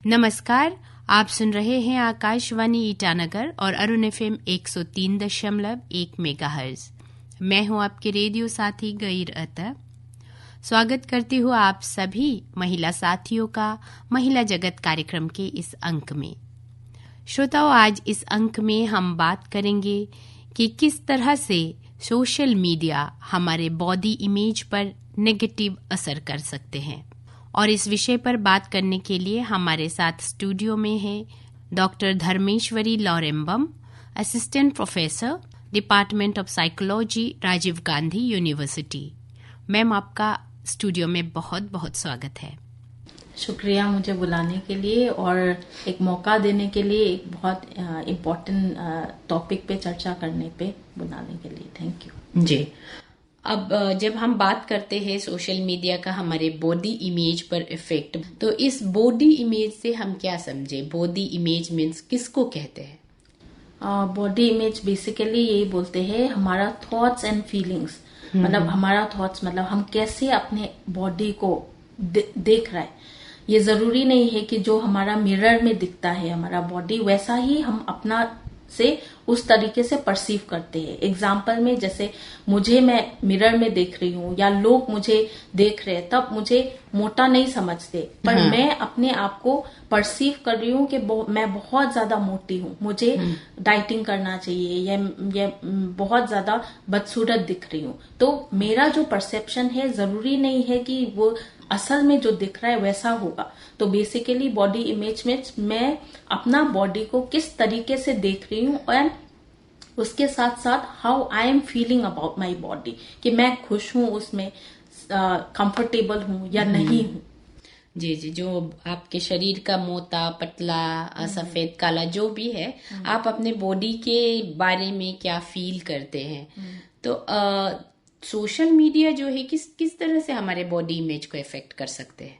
नमस्कार, आप सुन रहे हैं आकाशवाणी ईटानगर और अरुण एफएम 103.1 मेगाहर्ट्ज। मैं हूं आपके रेडियो साथी गईर अता। स्वागत करती हूं आप सभी महिला साथियों का महिला जगत कार्यक्रम के इस अंक में। श्रोताओं, आज इस अंक में हम बात करेंगे कि किस तरह से सोशल मीडिया हमारे बॉडी इमेज पर नेगेटिव असर कर सकते हैं। और इस विषय पर बात करने के लिए हमारे साथ स्टूडियो में है doctor Dharmeshwari Lorembam, assistant professor, department of psychology, Rajiv Gandhi university. Ma'am, आपका स्टूडियो में बहुत बहुत स्वागत है। शुक्रिया मुझे बुलाने के लिए और एक मौका देने के लिए, एक बहुत इम्पोर्टेंट टॉपिक पे चर्चा करने पे बुलाने के लिए थैंक यू जी। अब जब हम बात करते हैं सोशल मीडिया का हमारे बॉडी इमेज पर इफेक्ट, तो इस बॉडी इमेज से हम क्या समझे? बॉडी इमेज मीन्स किसको कहते हैं? बॉडी इमेज बेसिकली यही बोलते हैं हमारा थॉट्स एंड फीलिंग्स। मतलब हमारा थॉट्स मतलब हम कैसे अपने बॉडी को देख रहा है। ये जरूरी नहीं है कि जो हमारा मिरर में दिखता है हमारा बॉडी वैसा ही हम अपना से उस तरीके से परसीव करते हैं। एग्जाम्पल में जैसे मैं मिरर में देख रही हूँ या लोग मुझे देख रहे हैं, तब मुझे मोटा नहीं समझते, पर मैं अपने आप को परसीव कर रही हूँ कि मैं बहुत ज्यादा मोटी हूँ, मुझे डाइटिंग करना चाहिए या बहुत ज्यादा बदसूरत दिख रही हूँ। तो मेरा जो परसेप्शन है जरूरी नहीं है कि वो असल में जो दिख रहा है वैसा होगा। तो बेसिकली बॉडी इमेज में मैं अपना बॉडी को किस तरीके से देख रही हूँ और उसके साथ साथ how I am feeling about my body, कि मैं खुश हूँ, उसमें कंफर्टेबल हूँ या नहीं हूँ। जी जी, जो आपके शरीर का मोटा पतला सफेद काला जो भी है, आप अपने बॉडी के बारे में क्या फील करते हैं। तो सोशल मीडिया जो है किस तरह से हमारे बॉडी इमेज को इफेक्ट कर सकते हैं?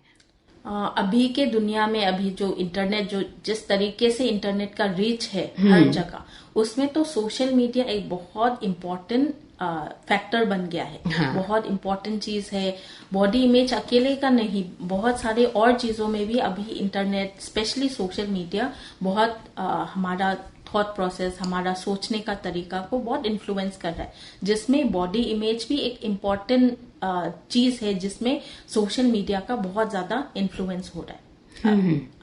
अभी के दुनिया में अभी जो इंटरनेट, जो जिस तरीके से इंटरनेट का रीच है हर जगह, उसमें तो सोशल मीडिया एक बहुत इम्पोर्टेंट फैक्टर बन गया है। हाँ। बहुत इम्पोर्टेंट चीज है। बॉडी इमेज अकेले का नहीं, बहुत सारे और चीजों में भी अभी इंटरनेट, स्पेशली सोशल मीडिया बहुत हमारा थॉट प्रोसेस, हमारा सोचने का तरीका को बहुत इन्फ्लुएंस कर रहा है, जिसमें बॉडी इमेज भी एक इम्पोर्टेंट चीज है, जिसमें सोशल मीडिया का बहुत ज्यादा इन्फ्लुएंस हो रहा है।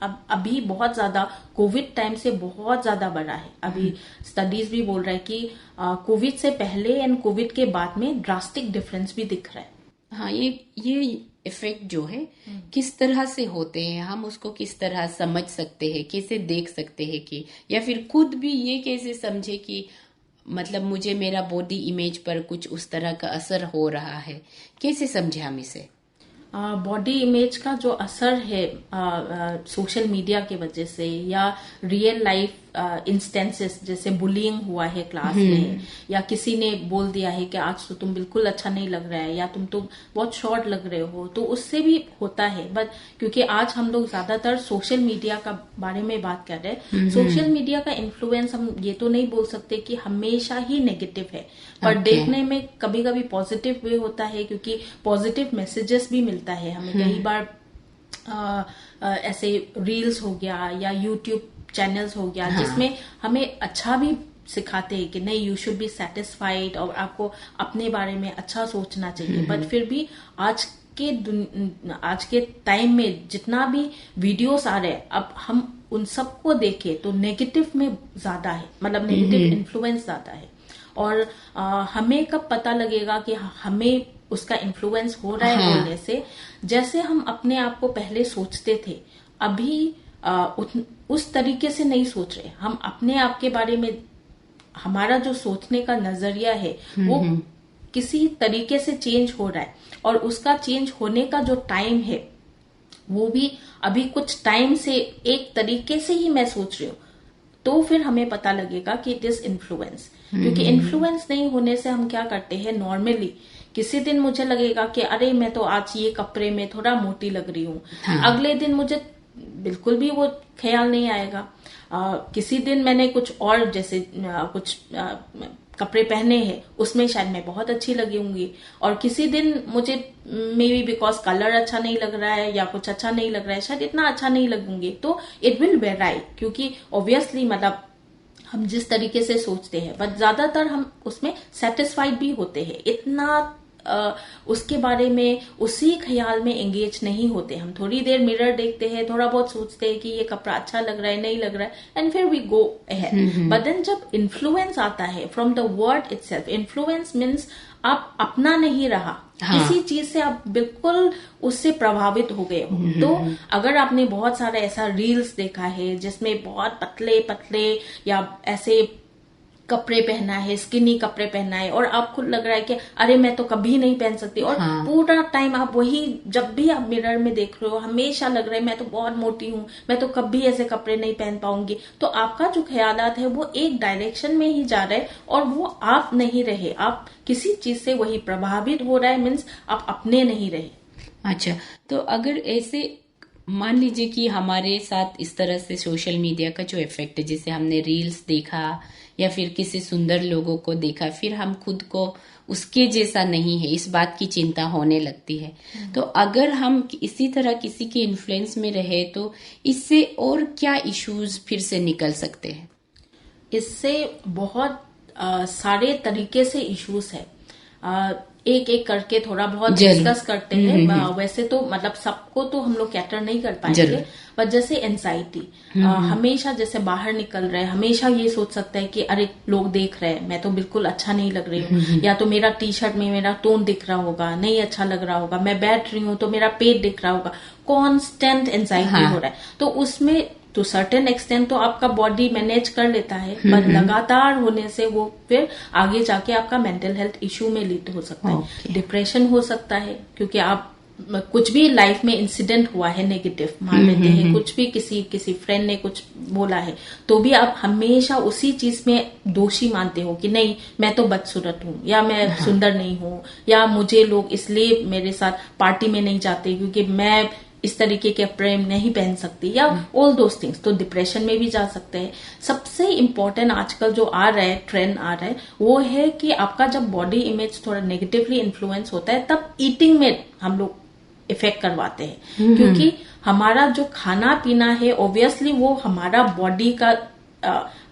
अब अभी बहुत ज्यादा कोविड टाइम से बहुत ज्यादा बढ़ा है। अभी स्टडीज भी बोल रहा है कि कोविड से पहले एंड कोविड के बाद में ड्रास्टिक डिफरेंस भी दिख रहा है। हाँ, ये इफेक्ट जो है किस तरह से होते हैं, हम उसको किस तरह समझ सकते हैं, कैसे देख सकते हैं, कि या फिर खुद भी ये कैसे समझे कि मतलब मुझे मेरा बॉडी इमेज पर कुछ उस तरह का असर हो रहा है, कैसे समझे हम इसे? बॉडी इमेज का जो असर है सोशल मीडिया की वजह से या रियल लाइफ इंस्टेंसेस, जैसे बुलिंग हुआ है क्लास में, या किसी ने बोल दिया है कि आज तो तुम बिल्कुल अच्छा नहीं लग रहा है, या तुम तो बहुत शॉर्ट लग रहे हो, तो उससे भी होता है। बट क्योंकि आज हम लोग ज्यादातर सोशल मीडिया का बारे में बात कर रहे हैं, सोशल मीडिया का इन्फ्लुएंस हम ये तो नहीं बोल सकते कि हमेशा ही नेगेटिव है, पर देखने में कभी कभी पॉजिटिव भी होता है, क्योंकि पॉजिटिव मैसेजेस भी मिलता है हमें। कई बार ऐसे रील्स हो गया या यूट्यूब चैनल्स हो गया, जिसमें हमें अच्छा भी सिखाते हैं कि नहीं, यू शुड बी सेटिस्फाइड और आपको अपने बारे में अच्छा सोचना चाहिए। बट फिर भी आज के टाइम में जितना भी वीडियोस आ रहे हैं, अब हम उन सबको देखें तो नेगेटिव में ज्यादा है, मतलब नेगेटिव इन्फ्लुएंस ज्यादा है। और हमें कब पता लगेगा कि हमें उसका इन्फ्लुएंस हो रहा है बोलने से, जैसे हम अपने आप को पहले सोचते थे, अभी उस तरीके से नहीं सोच रहे। हम अपने आप के बारे में, हमारा जो सोचने का नजरिया है वो किसी तरीके से चेंज हो रहा है, और उसका चेंज होने का जो टाइम है वो भी अभी कुछ टाइम से एक तरीके से ही मैं सोच रही हूँ, तो फिर हमें पता लगेगा कि इट इज इन्फ्लुएंस। क्योंकि इन्फ्लुएंस नहीं होने से हम क्या करते हैं, नॉर्मली किसी दिन मुझे लगेगा कि अरे मैं तो आज ये कपड़े में थोड़ा मोटी लग रही हूँ, अगले दिन मुझे बिल्कुल भी वो ख्याल नहीं आएगा। किसी दिन मैंने कुछ और, जैसे कुछ कपड़े पहने हैं उसमें शायद मैं बहुत अच्छी लगी होंगी, और किसी दिन मुझे मे बी बिकॉज कलर अच्छा नहीं लग रहा है या कुछ अच्छा नहीं लग रहा है, शायद इतना अच्छा नहीं लगूंगी। तो इट विल वेराई, क्योंकि ऑब्वियसली मतलब हम जिस तरीके से सोचते हैं, बट ज्यादातर हम उसमें सेटिस्फाइड भी होते हैं, इतना उसके बारे में उसी ख्याल में एंगेज नहीं होते। हम थोड़ी देर मिरर देखते हैं, थोड़ा बहुत सोचते हैं कि ये कपड़ा अच्छा लग रहा है नहीं लग रहा है, एंड फिर we go ahead. But then जब इन्फ्लुएंस आता है from the word itself, influence means आप अपना नहीं रहा, किसी चीज से आप बिल्कुल उससे प्रभावित हो गए हो। तो अगर आपने बहुत सारा ऐसा रील्स देखा है जिसमें बहुत पतले पतले या ऐसे कपड़े पहना है, स्किनी कपड़े पहना है, और आपको लग रहा है कि अरे मैं तो कभी नहीं पहन सकती, और पूरा टाइम आप वही, जब भी आप मिरर में देख रहे हो हमेशा लग रहा है मैं तो बहुत मोटी हूं, मैं तो कभी ऐसे कपड़े नहीं पहन पाऊंगी। तो आपका जो ख्यालात है वो एक डायरेक्शन में ही जा रहा है, और वो आप नहीं रहे, आप किसी चीज से वही प्रभावित हो रहा है, मीन्स आप अपने नहीं रहे। अच्छा, तो अगर ऐसे मान लीजिए कि हमारे साथ इस तरह से सोशल मीडिया का जो इफेक्ट है, जैसे हमने रील्स देखा या फिर किसी सुंदर लोगों को देखा, फिर हम खुद को उसके जैसा नहीं है, इस बात की चिंता होने लगती है। तो अगर हम इसी तरह किसी के इन्फ्लुएंस में रहे तो इससे और क्या इश्यूज फिर से निकल सकते हैं? इससे बहुत सारे तरीके से इश्यूज है। एक एक करके थोड़ा बहुत डिस्कस करते हैं। वैसे तो मतलब सबको तो हम लोग कैटर नहीं कर पाएंगे, पर जैसे एंजाइटी, हमेशा जैसे बाहर निकल रहे हैं हमेशा ये सोच सकता है कि अरे लोग देख रहे हैं, मैं तो बिल्कुल अच्छा नहीं लग रही हूँ, या तो मेरा टी शर्ट में मेरा टोन दिख रहा होगा, नहीं अच्छा लग रहा होगा, मैं बैठ रही हूँ तो मेरा पेट दिख रहा होगा, कॉन्स्टेंट एंजाइटी हो रहा है। तो उसमें तो सर्टेन एक्सटेंट तो आपका बॉडी मैनेज कर लेता है, पर लगातार होने से वो फिर आगे जाके आपका मेंटल हेल्थ इश्यू में लीड हो सकता है। डिप्रेशन हो सकता है, क्योंकि आप कुछ भी लाइफ में इंसिडेंट हुआ है नेगेटिव मान लेते हैं, कुछ भी किसी फ्रेंड ने कुछ बोला है, तो भी आप हमेशा उसी चीज में दोषी मानते हो कि नहीं मैं तो बदसूरत हूँ, या मैं सुंदर नहीं हूँ, या मुझे लोग इसलिए मेरे साथ पार्टी में नहीं जाते क्योंकि मैं इस तरीके के कपड़े नहीं पहन सकती, या ऑल दोस थिंग्स। तो डिप्रेशन में भी जा सकते हैं। सबसे इम्पोर्टेंट आजकल जो आ रहा है, ट्रेंड आ रहा है, वो है कि आपका जब बॉडी इमेज थोड़ा नेगेटिवली इन्फ्लुएंस होता है तब ईटिंग में हम लोग इफेक्ट करवाते हैं, क्योंकि हमारा जो खाना पीना है ऑब्वियसली वो हमारा बॉडी का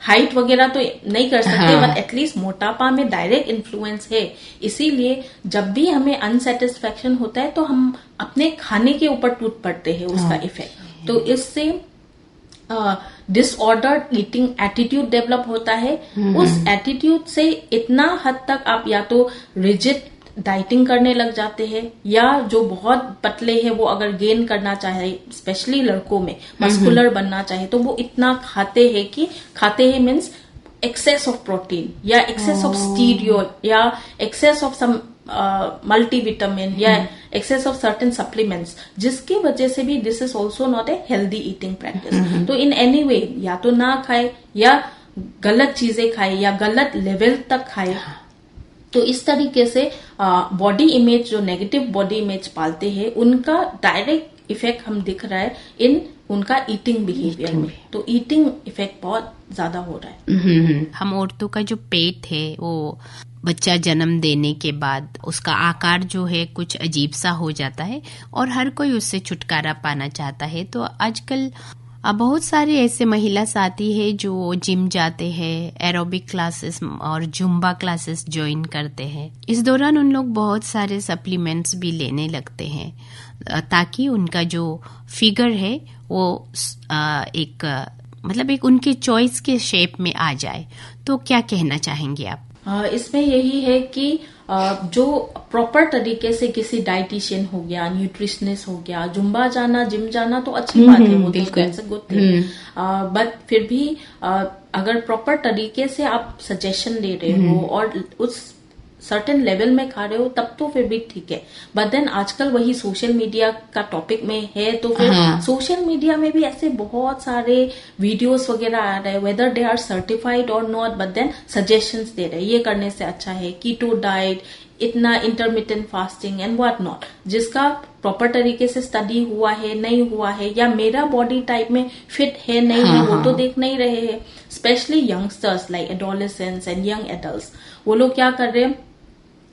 हाइट वगैरह तो नहीं कर सकते, बट एटलीस्ट मोटापा में डायरेक्ट इन्फ्लुएंस है। इसीलिए जब भी हमें अनसेटिस्फैक्शन होता है तो हम अपने खाने के ऊपर टूट पड़ते हैं उसका इफेक्ट। तो इससे डिसऑर्डर्ड ईटिंग एटीट्यूड डेवलप होता है। उस एटीट्यूड से इतना हद तक आप या तो रिजिड डाइटिंग करने लग जाते हैं, या जो बहुत पतले हैं वो अगर गेन करना चाहे, स्पेशली लड़कों में मस्कुलर बनना चाहे, तो वो इतना खाते हैं मीन्स एक्सेस ऑफ प्रोटीन या एक्सेस ऑफ स्टीरियोल या एक्सेस ऑफ सम मल्टीविटामिन या एक्सेस ऑफ सर्टेन सप्लीमेंट्स, जिसकी वजह से भी this is also not a healthy eating practice. तो इन एनी वे या तो ना खाए, या गलत चीजें खाए, या गलत लेवल तक खाए। तो इस तरीके से बॉडी इमेज, जो नेगेटिव बॉडी इमेज पालते हैं, उनका डायरेक्ट इफेक्ट हम दिख रहा है इन उनका ईटिंग बिहेवियर में। तो ईटिंग इफेक्ट बहुत ज्यादा हो रहा है। हम औरतों का जो पेट है वो बच्चा जन्म देने के बाद उसका आकार जो है कुछ अजीब सा हो जाता है, और हर कोई उससे छुटकारा पाना चाहता है। तो आजकल बहुत सारे ऐसे महिला साथी है जो जिम जाते हैं, एरोबिक क्लासेस और जुम्बा क्लासेस ज्वाइन करते हैं। इस दौरान उन लोग बहुत सारे सप्लीमेंट्स भी लेने लगते हैं ताकि उनका जो फिगर है वो एक उनके चॉइस के शेप में आ जाए। तो क्या कहना चाहेंगे आप? इसमें यही है कि जो प्रॉपर तरीके से किसी डाइटिशियन हो गया, न्यूट्रिशनिस्ट हो गया, जुम्बा जाना, जिम जाना तो अच्छी बात है, वो तो गुड थिंग, बट फिर भी अगर प्रॉपर तरीके से आप सजेशन दे रहे हो और उस सर्टेन लेवल में खा रहे हो तब तो फिर भी ठीक है। बट देन आजकल वही सोशल मीडिया का टॉपिक में है, तो फिर सोशल मीडिया में भी ऐसे बहुत सारे वीडियोस वगैरह आ रहे हैं, वेदर दे आर सर्टिफाइड और नॉट, बट देन सजेशंस दे रहे हैं, ये करने से अच्छा है, कीटो डाइट, इतना intermittent fasting and what not, जिसका प्रॉपर तरीके से स्टडी हुआ है नहीं हुआ है, या मेरा बॉडी टाइप में फिट है नहीं है, वो तो देख नहीं रहे हैं। Specially youngsters like adolescents and young adults, वो लोग क्या कर रहे हैं,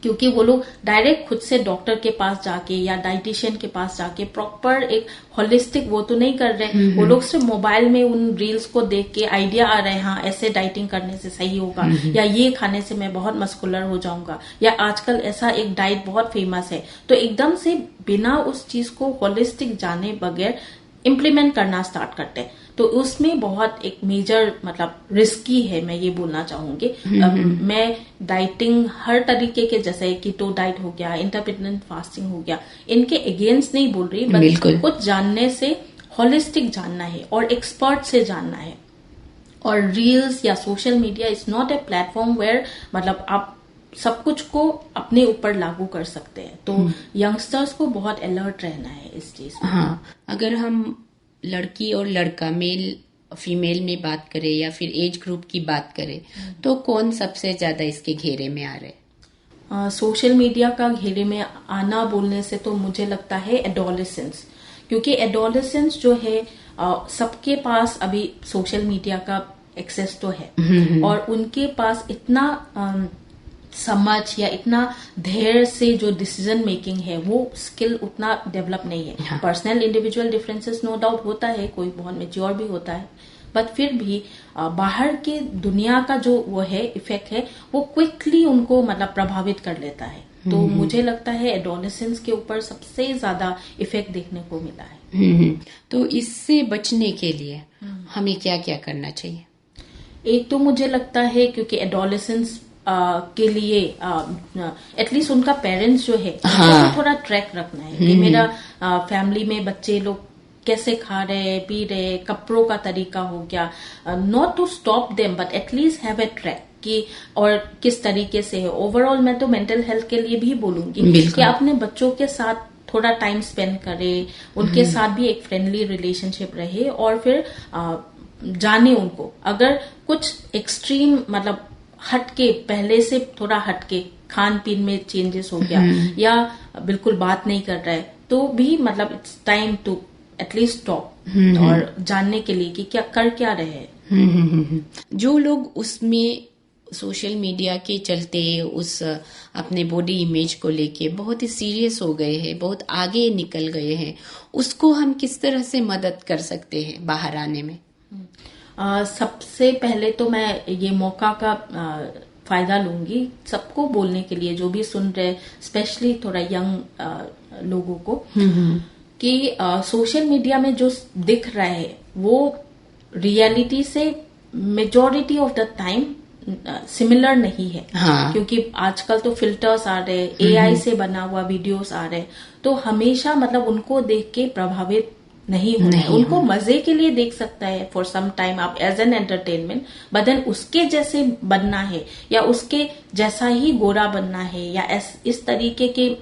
क्योंकि वो लोग डायरेक्ट खुद से डॉक्टर के पास जाके या डाइटिशियन के पास जाके प्रॉपर एक होलिस्टिक वो तो नहीं कर रहे। वो लोग सिर्फ मोबाइल में उन रील्स को देख के आइडिया आ रहे हैं, हाँ ऐसे डाइटिंग करने से सही होगा, या ये खाने से मैं बहुत मस्कुलर हो जाऊंगा, या आजकल ऐसा एक डाइट बहुत फेमस है, तो एकदम से बिना उस चीज को होलिस्टिक जाने बगैर इम्प्लीमेंट करना स्टार्ट करते हैं। तो उसमें बहुत एक मेजर मतलब रिस्की है, मैं ये बोलना चाहूंगी। मैं डाइटिंग हर तरीके के, जैसे कीटो डाइट हो गया, इंटरमिटेंट फास्टिंग हो गया, इनके अगेंस्ट नहीं बोल रही, बट कुछ जानने से होलिस्टिक जानना है और एक्सपर्ट से जानना है। और रील्स या social media is not a platform where मतलब आप सब कुछ को अपने ऊपर लागू कर सकते हैं। तो यंगस्टर्स को बहुत अलर्ट रहना है इस चीज में। हाँ, अगर हम लड़की और लड़का, मेल फीमेल में बात करें या फिर एज ग्रुप की बात करें, तो कौन सबसे ज्यादा इसके घेरे में आ रहे? सोशल मीडिया का घेरे में आना बोलने से तो मुझे लगता है एडोलेसेंस, क्योंकि एडोलेसेंस जो है सबके पास अभी सोशल मीडिया का एक्सेस तो है, और उनके पास इतना समझ या इतना धैर्य से जो डिसीजन मेकिंग है वो स्किल उतना डेवलप नहीं है। Personal individual differences no doubt होता है, कोई बहुत मेच्योर भी होता है, बट फिर भी बाहर के दुनिया का जो वो है इफेक्ट है वो क्विकली उनको मतलब प्रभावित कर लेता है। तो मुझे लगता है एडोलेसेंस के ऊपर सबसे ज्यादा इफेक्ट देखने को मिला है। तो इससे बचने के लिए हमें क्या क्या करना चाहिए? एक तो मुझे लगता है क्योंकि एडोलेसेंस के लिए एटलीस्ट उनका पेरेंट्स जो है उनको थोड़ा ट्रैक रखना है कि मेरा फैमिली में बच्चे लोग कैसे खा रहे पी रहे, कपड़ों का तरीका हो गया, not to stop them but at least have a track कि और किस तरीके से है। ओवरऑल मैं तो मेंटल हेल्थ के लिए भी बोलूंगी कि अपने बच्चों के साथ थोड़ा टाइम स्पेंड करें, उनके साथ भी एक फ्रेंडली रिलेशनशिप रहे, और फिर जाने उनको अगर कुछ एक्सट्रीम मतलब हटके, पहले से थोड़ा हटके खान पीन में चेंजेस हो गया या बिल्कुल बात नहीं कर रहा है, तो भी मतलब it's time to at least stop और जानने के लिए कि क्या रहे हैं। जो लोग उसमें सोशल मीडिया के चलते उस अपने बॉडी इमेज को लेके बहुत ही सीरियस हो गए हैं, बहुत आगे निकल गए हैं, उसको हम किस तरह से मदद कर सकते हैं बाहर आने में? सबसे पहले तो मैं ये मौका का फायदा लूंगी सबको बोलने के लिए, जो भी सुन रहे, स्पेशली थोड़ा यंग लोगों को, कि सोशल मीडिया में जो दिख रहा है वो रियलिटी से majority of the time similar नहीं है। क्योंकि आजकल तो फिल्टर्स आ रहे, एआई से बना हुआ वीडियोस आ रहे, तो हमेशा मतलब उनको देख के प्रभावित नहीं होना है। उनको मजे के लिए देख सकता है फॉर सम टाइम आप as an entertainment, but then उसके जैसे बनना है या उसके जैसा ही गोरा बनना है या इस तरीके के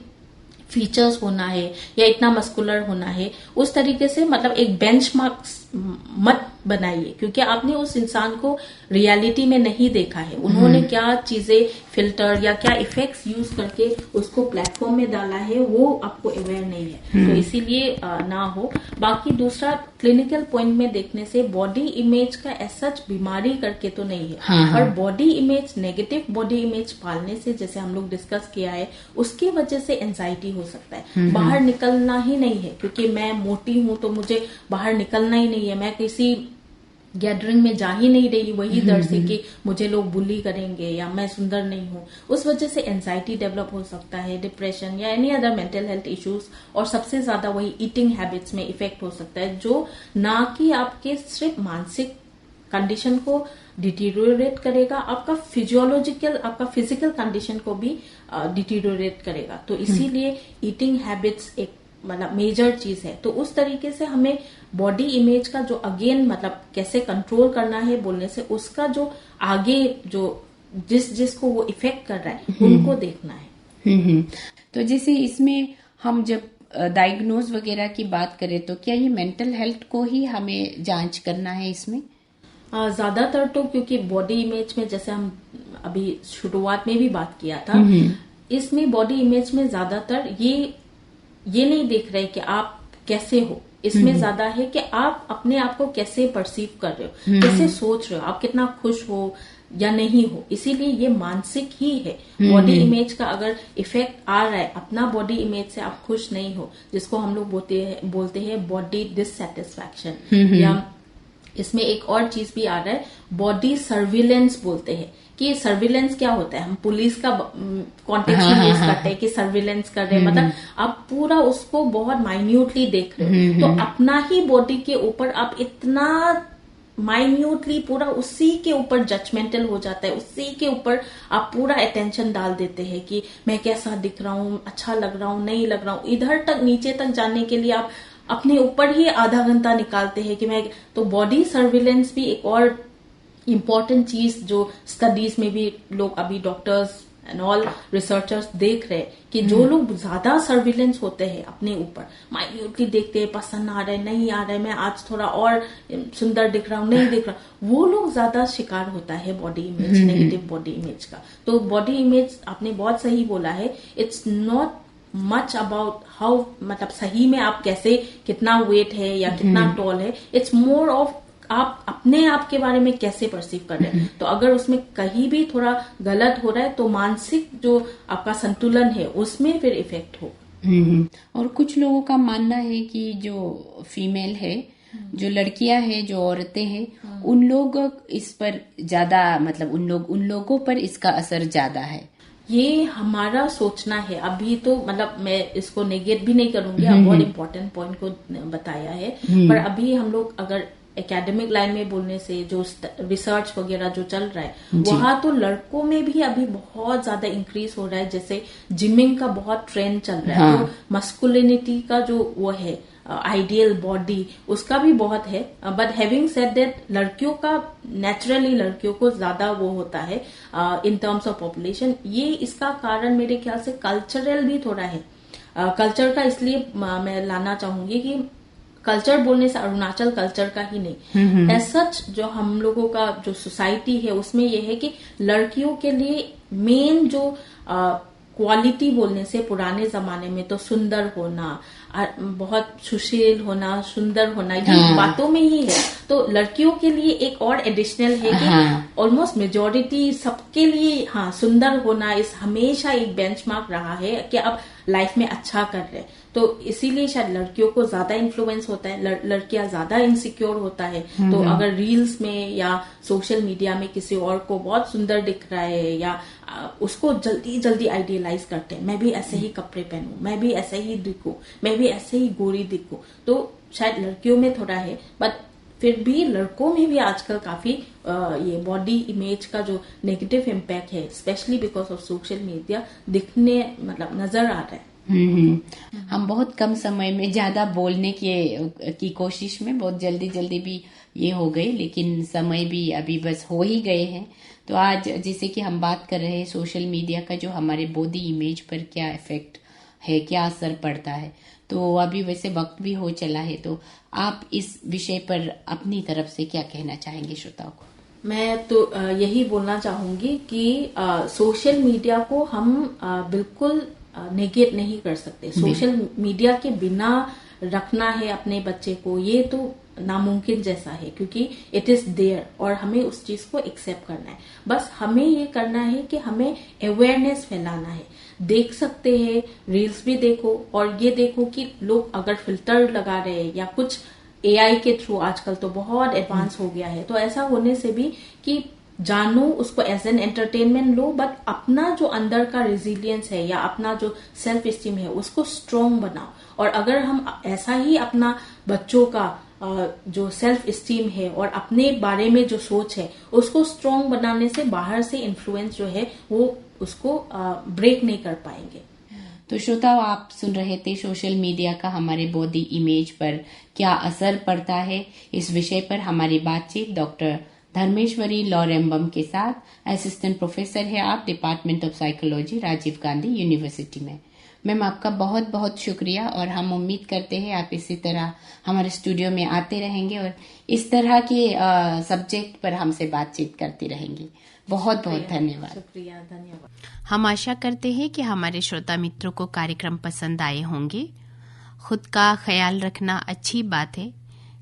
फीचर्स होना है या इतना मस्कुलर होना है, उस तरीके से मतलब एक बेंचमार्क मत बनाइए, क्योंकि आपने उस इंसान को रियलिटी में नहीं देखा है, उन्होंने क्या चीजें फिल्टर या क्या इफेक्ट्स यूज करके उसको प्लेटफॉर्म में डाला है वो आपको अवेयर नहीं है। तो इसीलिए ना हो। बाकी दूसरा, क्लिनिकल पॉइंट में देखने से बॉडी इमेज का ऐसा बीमारी करके तो नहीं है, और body image, negative body image पालने से, जैसे हम लोग डिस्कस किया है, उसकी वजह से एंजाइटी हो सकता है। बाहर निकलना ही नहीं है, क्योंकि मैं मोटी हूं तो मुझे बाहर निकलना ही नहीं है, मैं किसी गैदरिंग में जा ही नहीं रही वही डर से कि मुझे लोग बुली करेंगे या मैं सुंदर नहीं हूं, उस वजह से एंजाइटी डेवलप हो सकता है, डिप्रेशन या any other mental health issues, और सबसे ज्यादा वही ईटिंग हैबिट्स में इफेक्ट हो सकता है, जो ना कि आपके सिर्फ मानसिक कंडीशन को डिटीरियोरेट करेगा, आपका फिजियोलॉजिकल, आपका फिजिकल कंडीशन को भी डिटीरियोरेट करेगा। तो इसीलिए ईटिंग हैबिट्स एक मतलब मेजर चीज है। तो उस तरीके से हमें बॉडी इमेज का जो अगेन मतलब कैसे कंट्रोल करना है बोलने से, उसका जो आगे जो जिसको वो इफेक्ट कर रहा है उनको देखना है। तो जैसे इसमें हम जब डायग्नोज वगैरह की बात करें तो क्या ये मेंटल हेल्थ को ही हमें जांच करना है इसमें? ज्यादातर तो, क्योंकि बॉडी इमेज में जैसे हम अभी शुरुआत में भी बात किया था, इसमें बॉडी इमेज में ज्यादातर ये नहीं देख रहे कि आप कैसे हो, इसमें ज्यादा है कि आप अपने आप को कैसे परसीव कर रहे हो, कैसे सोच रहे हो, आप कितना खुश हो या नहीं हो। इसीलिए ये मानसिक ही है। बॉडी इमेज का अगर इफेक्ट आ रहा है, अपना बॉडी इमेज से आप खुश नहीं हो, जिसको हम लोग बोलते हैं बॉडी डिससैटिस्फैक्शन, या इसमें एक और चीज भी आ रहा है, बॉडी सर्विलेंस बोलते हैं। कि सर्विलेंस क्या होता है, हम पुलिस का कॉन्टेक्स्ट में यूज करते हैं कि सर्विलेंस कर रहे हैं, मतलब आप पूरा उसको बहुत माइन्यूटली देख रहे हो। तो अपना ही बॉडी के ऊपर आप इतना माइन्यूटली पूरा उसी के ऊपर जजमेंटल हो जाता है, उसी के ऊपर आप पूरा अटेंशन डाल देते हैं कि मैं कैसा दिख रहा हूँ, अच्छा लग रहा हूँ, नहीं लग रहा हूँ। इधर तक नीचे तक जाने के लिए आप अपने ऊपर ही आधा घंटा निकालते हैं कि मैं तो बॉडी सर्विलेंस भी एक और इम्पोर्टेंट चीज जो स्टडीज में भी लोग अभी डॉक्टर्स एंड ऑल रिसर्चर्स देख रहे हैं कि जो लोग ज्यादा सर्विलेंस होते हैं अपने ऊपर, माइन्यूटली देखते हैं, पसंद आ रहा है, नहीं आ रहा है, मैं आज थोड़ा और सुंदर दिख रहा हूँ, नहीं दिख रहा, वो लोग ज्यादा शिकार होता है body image, negative body image का। तो बॉडी इमेज आपने बहुत सही बोला है, it's not much about how, मतलब सही में आप कैसे, कितना वेट है या कितना टॉल है, इट्स मोर ऑफ आप अपने आप के बारे में कैसे परसीव कर रहे हैं। तो अगर उसमें कहीं भी थोड़ा गलत हो रहा है तो मानसिक जो आपका संतुलन है उसमें फिर इफेक्ट हो। और कुछ लोगों का मानना है कि जो फीमेल है, जो लड़कियां हैं, जो औरतें हैं, उन लोग इस पर ज्यादा, मतलब उन लोगों पर इसका असर ज्यादा है। ये हमारा सोचना है। अभी तो मतलब मैं इसको नेगेट भी नहीं करूंगी, आप बहुत इम्पोर्टेंट पॉइंट को बताया है, पर अभी हम लोग अगर एकेडमिक लाइन में बोलने से जो रिसर्च वगैरह जो चल रहा है, वहां तो लड़कों में भी अभी बहुत ज्यादा इंक्रीज हो रहा है। जैसे जिमिंग का बहुत ट्रेंड चल रहा है, तो मस्कुलिनिटी का जो वो है आइडियल बॉडी, उसका भी बहुत है। बट हैविंग सेड दैट, लड़कियों का नेचुरली लड़कियों को ज्यादा वो होता है इन टर्म्स ऑफ पॉपुलेशन। ये इसका कारण मेरे ख्याल से कल्चरल भी थोड़ा है। कल्चर का इसलिए मैं लाना चाहूंगी कि कल्चर बोलने से अरुणाचल कल्चर का ही नहीं, एज सच जो हम लोगों का जो सोसाइटी है उसमें यह है कि लड़कियों के लिए मेन जो क्वालिटी बोलने से पुराने जमाने में तो सुंदर होना, बहुत सुशील होना, सुंदर होना, ये बातों में ही है। तो लड़कियों के लिए एक और एडिशनल है कि ऑलमोस्ट मेजॉरिटी सबके लिए सुंदर होना इस हमेशा एक बेंचमार्क रहा है कि आप लाइफ में अच्छा कर रहे हैं। तो इसीलिए शायद लड़कियों को ज्यादा इन्फ्लुएंस होता है, लड़कियां ज्यादा इनसिक्योर होता है। तो अगर रील्स में या सोशल मीडिया में किसी और को बहुत सुंदर दिख रहा है या उसको जल्दी जल्दी आइडियलाइज करते हैं, मैं भी ऐसे ही कपड़े पहनूं, मैं भी ऐसे ही दिखूं, मैं भी ऐसे ही गोरी दिखूं, तो शायद लड़कियों में थोड़ा है। बट फिर भी लड़कों में भी आजकल काफी ये बॉडी इमेज का जो नेगेटिव इम्पैक्ट है, specially because of social media, दिखने मतलब नजर आ रहा है। हम बहुत कम समय में ज्यादा बोलने की कोशिश में बहुत जल्दी भी ये हो गई, लेकिन समय भी अभी बस हो ही गए हैं। तो आज जैसे कि हम बात कर रहे हैं सोशल मीडिया का जो हमारे बॉडी इमेज पर क्या इफेक्ट है, क्या असर पड़ता है, तो अभी वैसे वक्त भी हो चला है, तो आप इस विषय पर अपनी तरफ से क्या कहना चाहेंगे श्रोताओं को? मैं तो यही बोलना चाहूंगी कि सोशल मीडिया को हम बिल्कुल नेगेट नहीं कर सकते। सोशल मीडिया के बिना रखना है अपने बच्चे को, ये तो नामुमकिन जैसा है, क्योंकि इट इज देयर और हमें उस चीज को एक्सेप्ट करना है। बस हमें ये करना है कि हमें अवेयरनेस फैलाना है। देख सकते हैं, रील्स भी देखो और ये देखो कि लोग अगर फिल्टर लगा रहे हैं या कुछ एआई के थ्रू, आजकल तो बहुत एडवांस हो गया है, तो ऐसा होने से भी कि जानो, उसको एज एन एंटरटेनमेंट लो, बट अपना जो अंदर का रेजिलियंस है या अपना जो सेल्फ एस्टीम है उसको स्ट्रोंग बनाओ। और अगर हम ऐसा ही अपना बच्चों का जो सेल्फ एस्टीम है और अपने बारे में जो सोच है उसको स्ट्रोंग बनाने से बाहर से इन्फ्लुएंस जो है वो उसको ब्रेक नहीं कर पाएंगे। तो श्रोताओ, आप सुन रहे थे सोशल मीडिया का हमारे बॉडी इमेज पर क्या असर पड़ता है। इस विषय पर हमारी बातचीत डॉक्टर धर्मेश्वरी लॉरेम्बम के साथ, असिस्टेंट प्रोफेसर है आप department of psychology, Rajiv Gandhi university में। मैम आपका बहुत बहुत शुक्रिया, और हम उम्मीद करते हैं आप इसी तरह हमारे स्टूडियो में आते रहेंगे और इस तरह के सब्जेक्ट पर हमसे बातचीत करती रहेंगी। बहुत बहुत धन्यवाद। शुक्रिया, धन्यवाद। हम आशा करते हैं कि हमारे श्रोता मित्रों को कार्यक्रम पसंद आए होंगे। खुद का ख्याल रखना अच्छी बात है,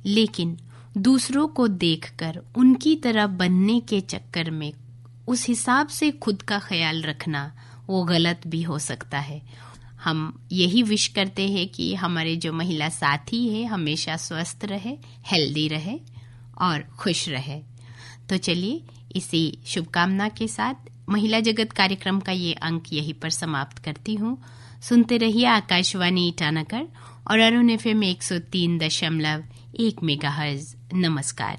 लेकिन दूसरों को देखकर उनकी तरह बनने के चक्कर में उस हिसाब से खुद का ख्याल रखना वो गलत भी हो सकता है। हम यही विश करते हैं कि हमारे जो महिला साथी है हमेशा स्वस्थ रहे, हेल्दी रहे और खुश रहे। तो चलिए इसी शुभकामना के साथ महिला जगत कार्यक्रम का ये अंक यहीं पर समाप्त करती हूँ। सुनते रहिए आकाशवाणी ईटानगर और अरुण FM 103.1 मेगाहर्ट्ज। नमस्कार।